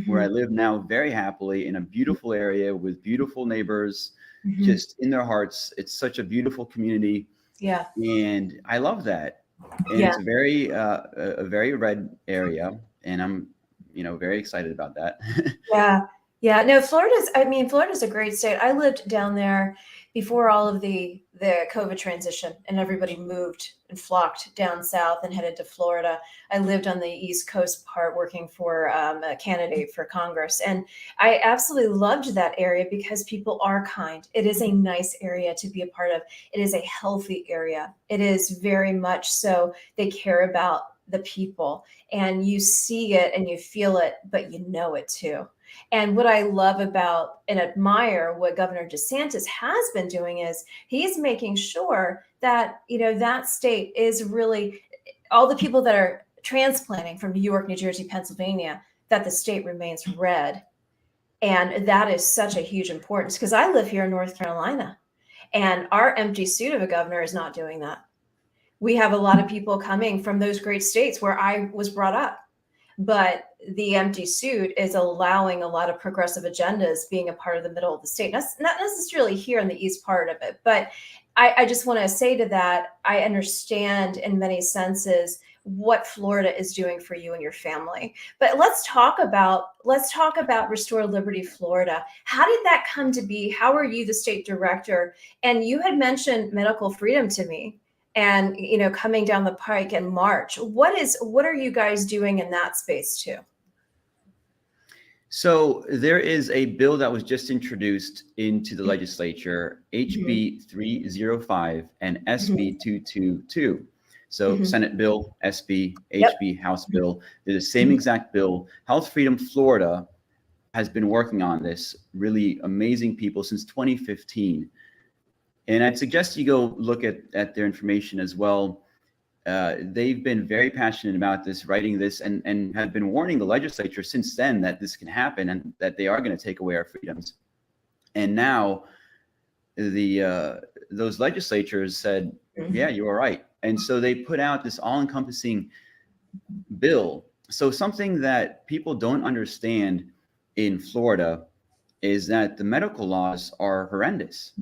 where I live now very happily in a beautiful area with beautiful neighbors, just in their hearts. It's such a beautiful community. Yeah. And I love that. And it's a very red area. And I'm, you know, very excited about that. Yeah. No, Florida's a great state. I lived down there before all of the COVID transition, and everybody moved and flocked down south and headed to Florida. I lived on the East Coast part, working for a candidate for Congress. And I absolutely loved that area because people are kind. It is a nice area to be a part of. It is a healthy area. It is very much so. They care about the people, and you see it and you feel it, but you know it too. And what I love about and admire what Governor DeSantis has been doing is he's making sure that, you know, that state is really, all the people that are transplanting from New York, New Jersey, Pennsylvania, that the state remains red. And that is such a huge importance, because I live here in North Carolina, and our empty suit of a governor is not doing that. We have a lot of people coming from those great states where I was brought up. But the empty suit is allowing a lot of progressive agendas being a part of the middle of the state. Not necessarily here in the east part of it, but I just want to say to that, I understand in many senses what Florida is doing for you and your family. But let's talk about Restore Liberty Florida. How did that come to be? How are you the state director? And you had mentioned medical freedom to me, and, you know, coming down the pike in March. What are you guys doing in that space too? So there is a bill that was just introduced into the legislature, HB 305 and SB 222. So Senate bill, SB, HB, House bill. They're the same exact bill. Health Freedom Florida has been working on this, really amazing people, since 2015. And I'd suggest you go look at their information as well. They've been very passionate about this, writing this, and have been warning the legislature since then that this can happen and that they are going to take away our freedoms. And now those legislatures said, yeah, you are right. And so they put out this all-encompassing bill. So something that people don't understand in Florida is that the medical laws are horrendous.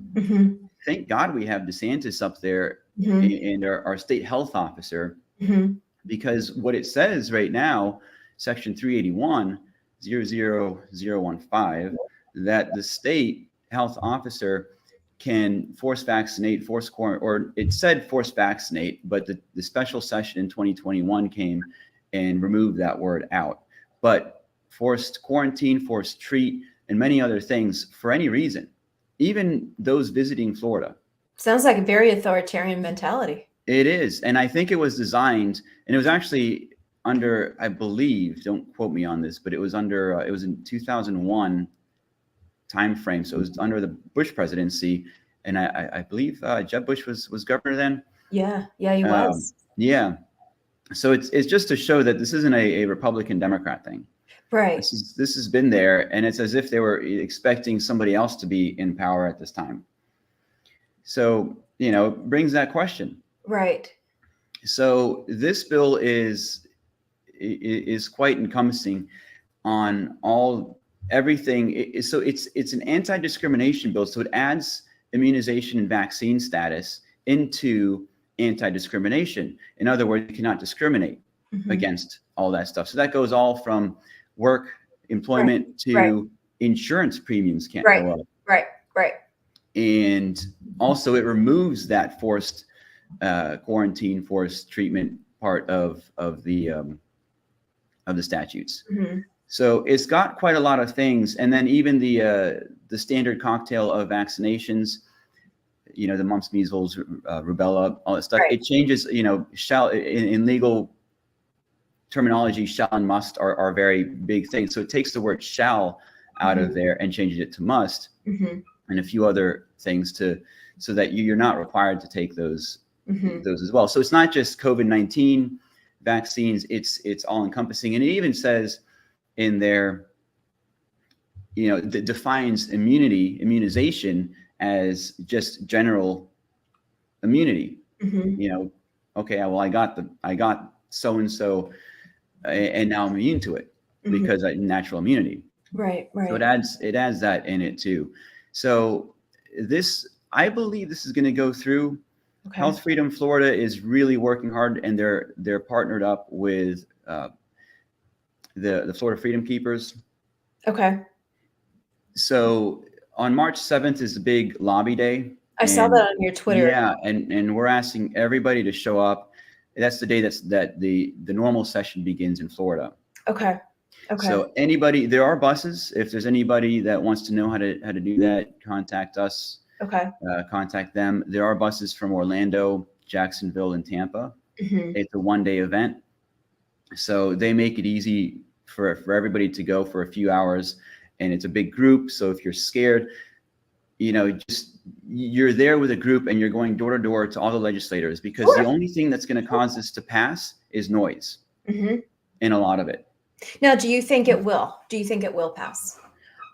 Thank God we have DeSantis up there and our state health officer, because what it says right now, Section 381, 00015, that the state health officer can force vaccinate, force quarantine, or it said force vaccinate, but the special session in 2021 came and removed that word out. But forced quarantine, forced treat, and many other things for any reason, even those visiting Florida. Sounds like a very authoritarian mentality. It is. And I think it was designed, and it was actually under, I believe, don't quote me on this, but it was under, it was in 2001 time frame. So it was under the Bush presidency. And I believe Jeb Bush was governor then. Yeah, he was. Yeah. So it's just to show that this isn't a Republican Democrat thing. Right. This has been there, and it's as if they were expecting somebody else to be in power at this time. So, it brings that question. Right. So this bill is quite encompassing on everything. So it's an anti-discrimination bill. So it adds immunization and vaccine status into anti-discrimination. In other words, you cannot discriminate against all that stuff. So that goes all from work, employment to insurance premiums can't go up. Right. And also it removes that forced quarantine, forced treatment part of the statutes. So it's got quite a lot of things. And then even the standard cocktail of vaccinations, the mumps, measles, rubella, all that stuff. It changes, shall in legal terminology, shall and must are very big things. So it takes the word shall out of there and changes it to must, and a few other things so that you're not required to take those as well. So it's not just COVID-19 vaccines, it's all encompassing. And it even says in there, that defines immunization as just general immunity. Okay, well, I got so-and-so and now I'm immune to it because natural immunity. Right. So it adds that in it too. So I believe this is going to go through. Okay. Health Freedom Florida is really working hard, and they're partnered up with the Florida Freedom Keepers. Okay. So on March 7th is the big lobby day. I saw that on your Twitter. Yeah, and we're asking everybody to show up. That's the day that the normal session begins in Florida. Okay. So there are buses. If there's anybody that wants to know how to do that, contact us. Okay. Contact them. There are buses from Orlando, Jacksonville, and Tampa. It's a one-day event. So they make it easy for everybody to go for a few hours, and it's a big group. So if you're scared, you're there with a group and you're going door to door to all the legislators, because the only thing that's going to cause this to pass is noise in a lot of it. Now, do you think it will? Do you think it will pass?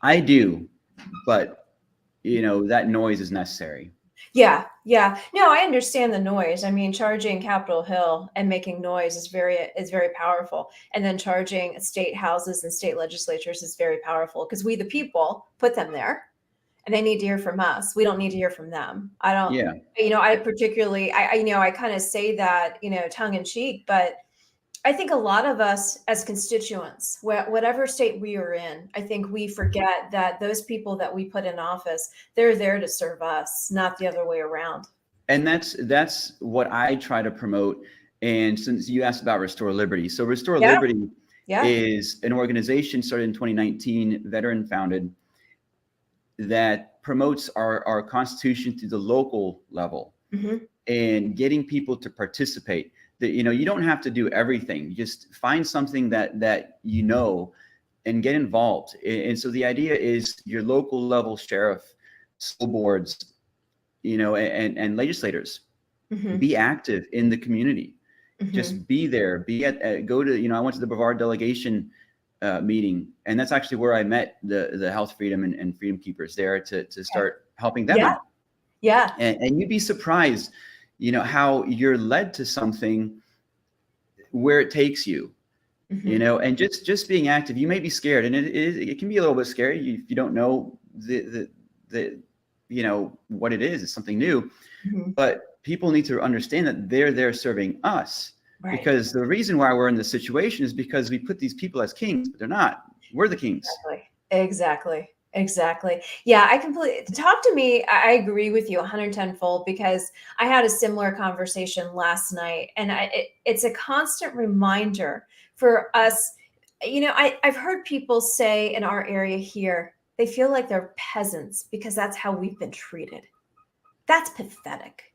I do, but that noise is necessary. Yeah. No, I understand the noise. I mean, charging Capitol Hill and making noise is very powerful. And then charging state houses and state legislatures is very powerful, because we, the people, put them there, and they need to hear from us. We don't need to hear from them. I don't. Yeah. I particularly, I kind of say that, tongue in cheek, but I think a lot of us as constituents, whatever state we are in, I think we forget that those people that we put in office, they're there to serve us, not the other way around. And that's what I try to promote. And since you asked about Restore Liberty, so Restore Liberty is an organization started in 2019, veteran founded, that promotes our Constitution to the local level and getting people to participate. That you don't have to do everything. You just find something that and get involved. And so the idea is your local level sheriff, school boards, and legislators, be active in the community. Just be there. Go to I went to the Brevard delegation meeting, and that's actually where I met the Health Freedom and Freedom Keepers there to start helping them out. Yeah. And you'd be surprised, how you're led to something where it takes you, and just being active. You may be scared, and it can be a little bit scary if you don't know the what it is. It's something new, but people need to understand that they're there serving us, because the reason why we're in this situation is because we put these people as kings, but they're not. We're the kings. Exactly. Yeah, I completely talk to me. I agree with you 110-fold, because I had a similar conversation last night, and it's a constant reminder for us. I've heard people say in our area here, they feel like they're peasants because that's how we've been treated. That's pathetic.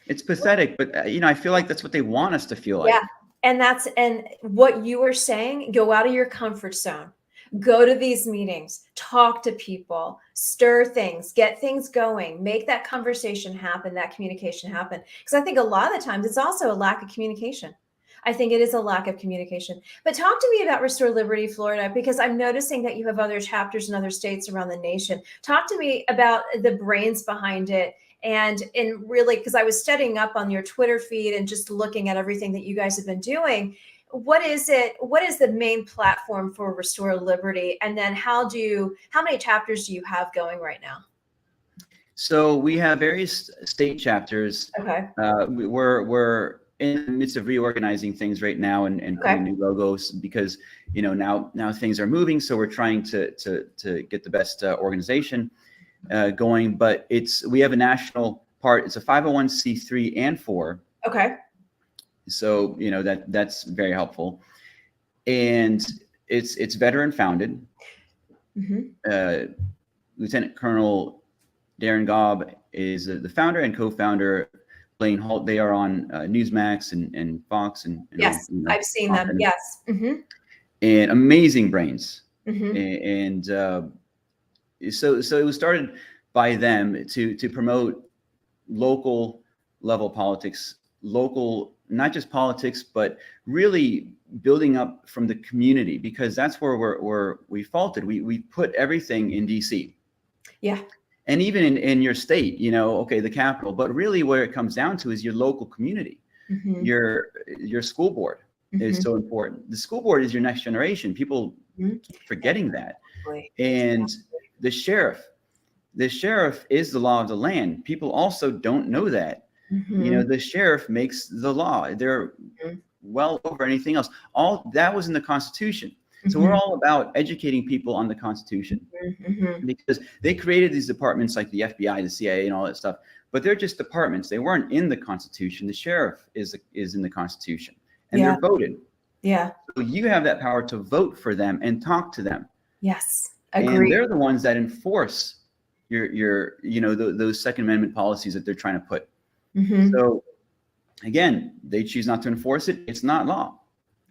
It's pathetic, but I feel like that's what they want us to feel like. Yeah. And what you were saying, go out of your comfort zone. Go to these meetings, talk to people, stir things, get things going, make that conversation happen, that communication happen. Because I think a lot of the times it's also a lack of communication. I think it is a lack of communication. But talk to me about Restore Liberty Florida, because I'm noticing that you have other chapters in other states around the nation. Talk to me about the brains behind it. And really, because I was studying up on your Twitter feed and just looking at everything that you guys have been doing. What is it? What is the main platform for Restore Liberty? And then how many chapters do you have going right now? So we have various state chapters. Okay. We're in the midst of reorganizing things right now and putting new logos, because now things are moving. So we're trying to get the best organization going. But we have a national part. It's a 501c3 and 4. Okay. So that's very helpful, and it's veteran founded. Mm-hmm. Lieutenant Colonel Darren Gobb is the founder, and co-founder Blaine Holt. They are on Newsmax and Fox and yes, I've seen them. Yes, mm-hmm. And amazing brains. Mm-hmm. And so it was started by them to promote local level politics, not just politics, but really building up from the community, because that's where we faulted. We put everything in DC. Yeah. And even in your state, the capital, but really where it comes down to is your local community. Mm-hmm. Your school board mm-hmm. is so important. The school board is your next generation. People keep forgetting that. And the sheriff is the law of the land. People also don't know that. Mm-hmm. The sheriff makes the law. They're well over anything else. All that was in the Constitution. So we're all about educating people on the Constitution, because they created these departments like the FBI, the CIA, and all that stuff. But they're just departments. They weren't in the Constitution. The sheriff is in the Constitution, and they're voted. Yeah. So you have that power to vote for them and talk to them. Yes, agree. And they're the ones that enforce your those Second Amendment policies that they're trying to put. Mm-hmm. So again, they choose not to enforce it. It's not law.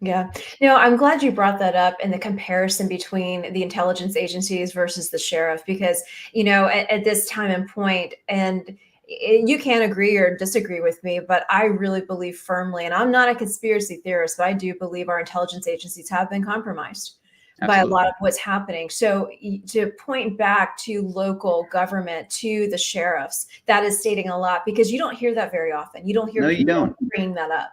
Yeah. I'm glad you brought that up, and the comparison between the intelligence agencies versus the sheriff, because, at this time and point, and you can agree or disagree with me, but I really believe firmly, and I'm not a conspiracy theorist, but I do believe our intelligence agencies have been compromised. Absolutely. By a lot of what's happening. So to point back to local government, to the sheriffs, that is stating a lot, because you don't hear that very often. You don't hear people bringing that up.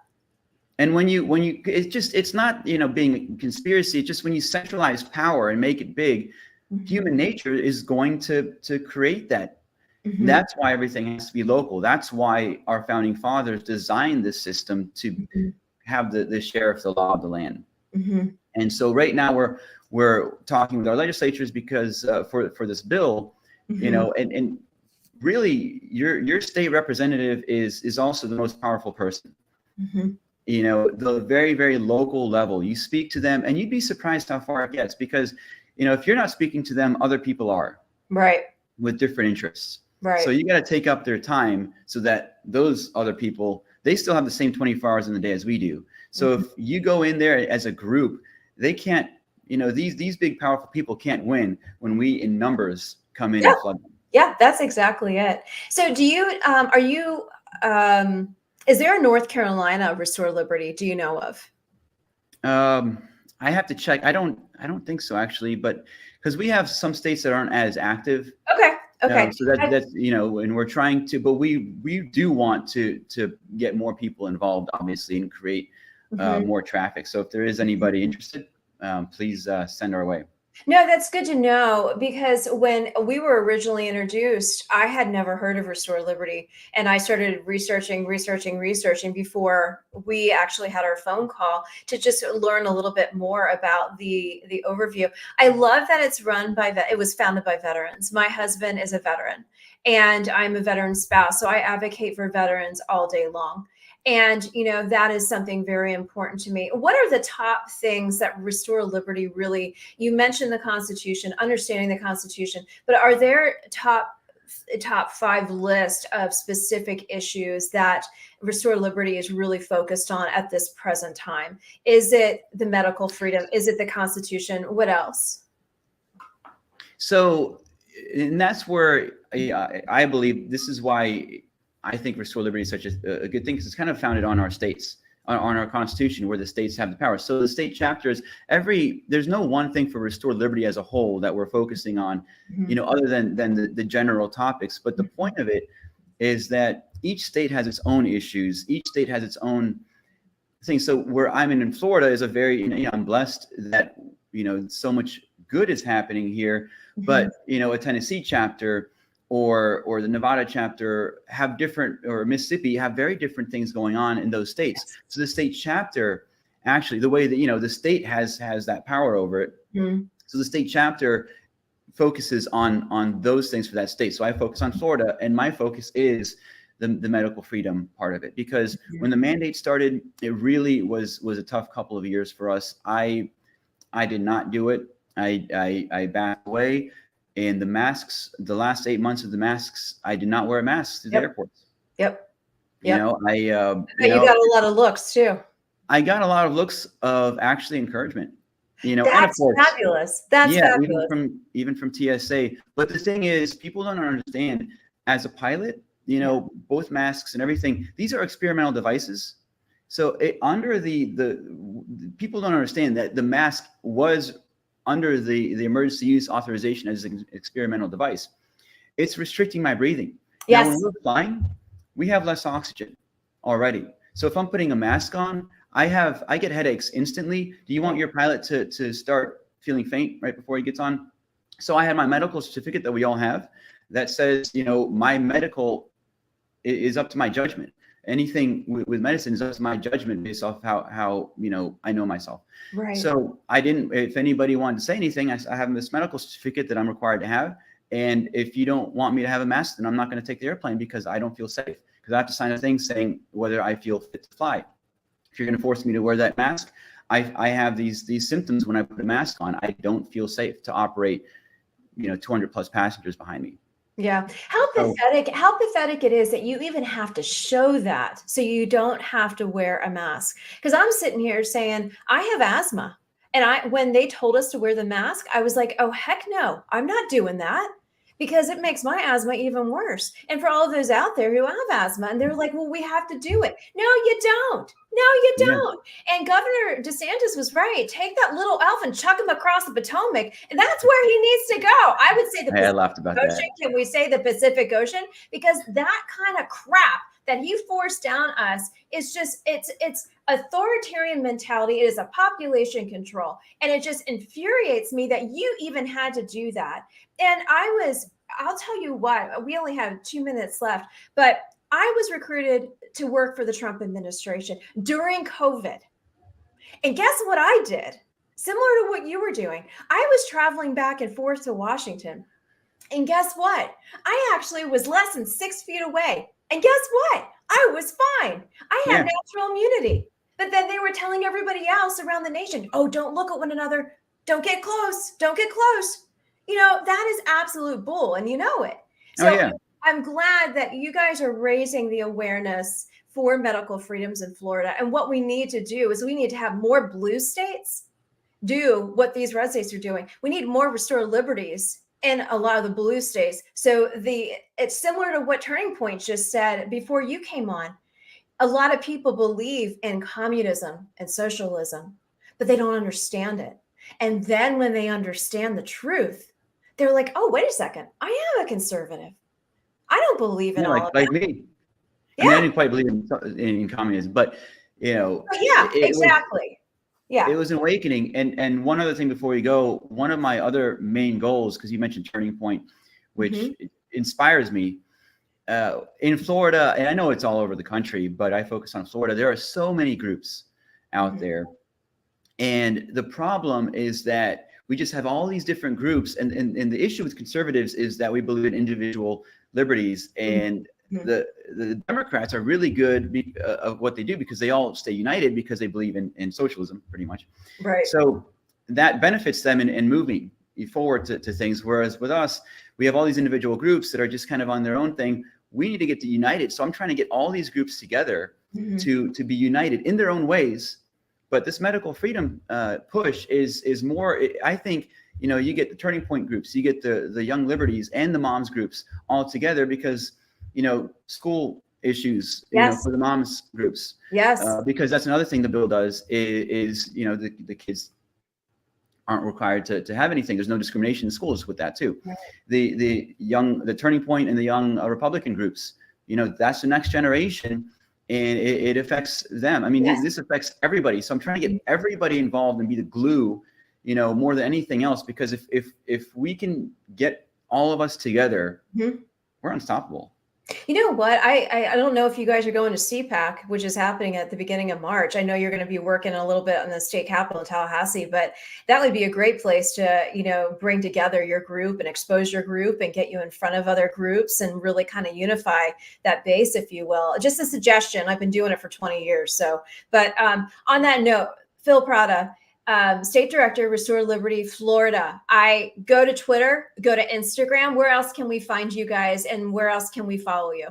And when you it's not being a conspiracy. It's just when you centralize power and make it big, mm-hmm. human nature is going to create that. Mm-hmm. That's why everything has to be local. That's why our founding fathers designed this system to mm-hmm. have the sheriff, the law of the land. Mm-hmm. And so right now we're talking with our legislatures, because for this bill, mm-hmm. and really your state representative is also the most powerful person. Mm-hmm. The very, very local level. You speak to them, and you'd be surprised how far it gets, because, if you're not speaking to them, other people are. Right. With different interests. Right. So you got to take up their time, so that those other people, they still have the same 24 hours in the day as we do. So mm-hmm. if you go in there as a group, they can't, these big, powerful people can't win when we in numbers come in and flood them. Yeah, that's exactly it. So do you, is there a North Carolina Restore Liberty? Do you know of? I have to check. I don't think so, actually, but because we have some states that aren't as active. Okay. Okay. So that's and we're trying to, but we do want to get more people involved, obviously, and create more traffic. So if there is anybody interested, please send our way. No, that's good to know, because when we were originally introduced, I had never heard of Restore Liberty, and I started researching before we actually had our phone call to just learn a little bit more about the overview. I love that it's run by it was founded by veterans. My husband is a veteran, and I'm a veteran spouse, so I advocate for veterans all day long. And, that is something very important to me. What are the top things that Restore Liberty really, you mentioned the Constitution, understanding the Constitution, but are there top top 5 list of specific issues that Restore Liberty is really focused on at this present time? Is it the medical freedom? Is it the Constitution? What else? So, and that's where I believe this is why I think Restore Liberty is such a good thing, because it's kind of founded on our states, on our Constitution, where the states have the power. So the state chapters, there's no one thing for Restore Liberty as a whole that we're focusing on, other than the general topics. But the point of it is that each state has its own issues. Each state has its own thing. So where I'm in Florida is a very, I'm blessed that, so much good is happening here. But, a Tennessee chapter or the Nevada chapter have different, or Mississippi have very different things going on in those states. Yes. So the state chapter, actually, the way that, the state has that power over it. So the state chapter focuses on those things for that state. So I focus on Florida, and my focus is the medical freedom part of it, because when the mandate started, it really was a tough couple of years for us. I did not do it. I backed away, and the masks, the last 8 months of the masks, I did not wear a mask to the airports. Yep. You got a lot of looks too. I got a lot of looks of actually encouragement. That's and of course, fabulous. That's fabulous. Even from TSA. But the thing is, people don't understand, as a pilot, both masks and everything, these are experimental devices. So under the people don't understand that the mask was under the emergency use authorization as an experimental device. It's restricting my breathing. Yes. Now, when we're flying, we have less oxygen already. So if I'm putting a mask on, I get headaches instantly. Do you want your pilot to start feeling faint right before he gets on? So I had my medical certificate that we all have that says, my medical is up to my judgment. Anything with medicine is up to my judgment based off how I know myself. Right. So I didn't, if anybody wanted to say anything, I have this medical certificate that I'm required to have. And if you don't want me to have a mask, then I'm not going to take the airplane, because I don't feel safe, because I have to sign a thing saying whether I feel fit to fly. If you're going to force me to wear that mask, I have these symptoms when I put a mask on. I don't feel safe to operate, 200 plus passengers behind me. Yeah. How pathetic it is that you even have to show that so you don't have to wear a mask. Because I'm sitting here saying, I have asthma. And when they told us to wear the mask, I was like, oh, heck no, I'm not doing that, because it makes my asthma even worse. And for all of those out there who have asthma, and they're like, well, we have to do it. No, you don't. No, you don't. Yeah. And Governor DeSantis was right. Take that little elf and chuck him across the Potomac. And that's where he needs to go. I would say the Pacific Ocean. Can we say the Pacific Ocean? Because that kind of crap that he forced down us is just, it's authoritarian mentality. It is a population control. And it just infuriates me that you even had to do that. And I'll tell you what, we only have 2 minutes left, but I was recruited to work for the Trump administration during COVID. And guess what I did? Similar to what you were doing. I was traveling back and forth to Washington. And guess what? I actually was less than 6 feet away. And guess what? I was fine. I had natural immunity. But then they were telling everybody else around the nation, oh, don't look at one another. Don't get close. Don't get close. That is absolute bull, and you know it. So I'm glad that you guys are raising the awareness for medical freedoms in Florida. And what we need to do is we need to have more blue states do what these red states are doing. We need more Restore Liberties in a lot of the blue states. So it's similar to what Turning Point just said before you came on. A lot of people believe in communism and socialism, but they don't understand it. And then when they understand the truth, they're like, oh, wait a second. I am a conservative. I don't believe in all of that. Like me. Yeah. I didn't quite believe in communism, but exactly. It was an awakening. And one other thing before we go, one of my other main goals, because you mentioned Turning Point, which inspires me, in Florida, and I know it's all over the country, but I focus on Florida. There are so many groups out there. And the problem is that we just have all these different groups. And the issue with conservatives is that we believe in individual liberties. And the Democrats are really good of what they do, because they all stay united because they believe in socialism, pretty much. Right. So that benefits them in moving, forward to things. Whereas with us, we have all these individual groups that are just kind of on their own thing. We need to get united. So I'm trying to get all these groups together to be united in their own ways. But this medical freedom push is more, I think, you get the Turning Point groups, you get the Young Liberties and the moms groups all together because, school issues, for the moms groups. Yes. Because that's another thing the bill does is the kids aren't required to have anything. There's no discrimination in schools with that too. Right. The Turning Point and the young Republican groups, that's the next generation, and it affects them. I mean, this affects everybody. So I'm trying to get everybody involved and be the glue, more than anything else, because if we can get all of us together, we're unstoppable. You know what? I don't know if you guys are going to CPAC, which is happening at the beginning of March. I know you're going to be working a little bit on the state capitol in Tallahassee, but that would be a great place to, bring together your group and expose your group and get you in front of other groups and really kind of unify that base, if you will. Just a suggestion. I've been doing it for 20 years. So, but on that note, Phil Prada, State Director, Restore Liberty, Florida. I go to Twitter, go to Instagram. Where else can we find you guys, and where else can we follow you?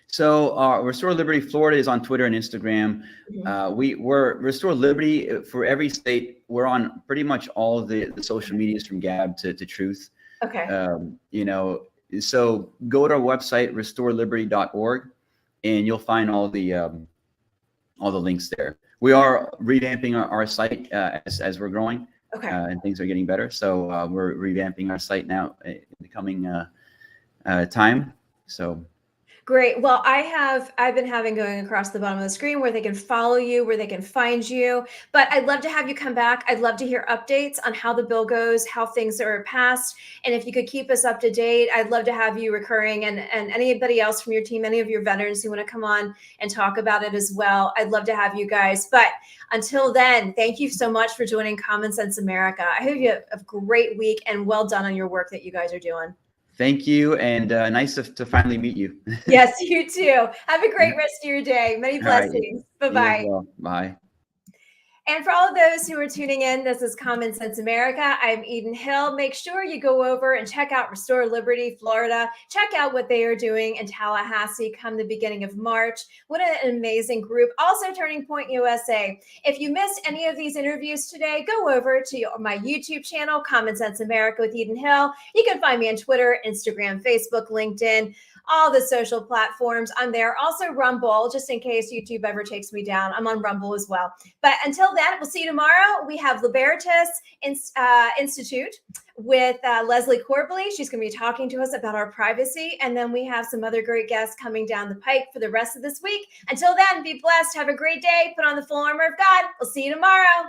So Restore Liberty Florida is on Twitter and Instagram. We're Restore Liberty for every state. We're on pretty much all of the social medias from Gab to Truth. Okay. So go to our website, restoreliberty.org, and you'll find all the links there. We are revamping our site as we're growing, and things are getting better. So we're revamping our site now in the coming time. So great. Well, I've been having going across the bottom of the screen where they can follow you, where they can find you. But I'd love to have you come back. I'd love to hear updates on how the bill goes, how things are passed. And if you could keep us up to date, I'd love to have you recurring, and anybody else from your team, any of your veterans who want to come on and talk about it as well. I'd love to have you guys. But until then, thank you so much for joining Common Sense America. I hope you have a great week, and well done on your work that you guys are doing. Thank you, and nice to finally meet you. Yes, you too. Have a great rest of your day. Many blessings. Right. Bye-bye. Well. Bye. And for all of those who are tuning in, this is Common Sense America. I'm Eden Hill. Make sure you go over and check out Restore Liberty, Florida. Check out what they are doing in Tallahassee come the beginning of March. What an amazing group. Also, Turning Point USA. If you missed any of these interviews today, go over to my YouTube channel, Common Sense America with Eden Hill. You can find me on Twitter, Instagram, Facebook, LinkedIn, all the social platforms. I'm there. Also Rumble, just in case YouTube ever takes me down. I'm on Rumble as well. But until then, we'll see you tomorrow. We have Libertas Institute with Leslie Corbley. She's going to be talking to us about our privacy. And then we have some other great guests coming down the pike for the rest of this week. Until then, be blessed. Have a great day. Put on the full armor of God. We'll see you tomorrow.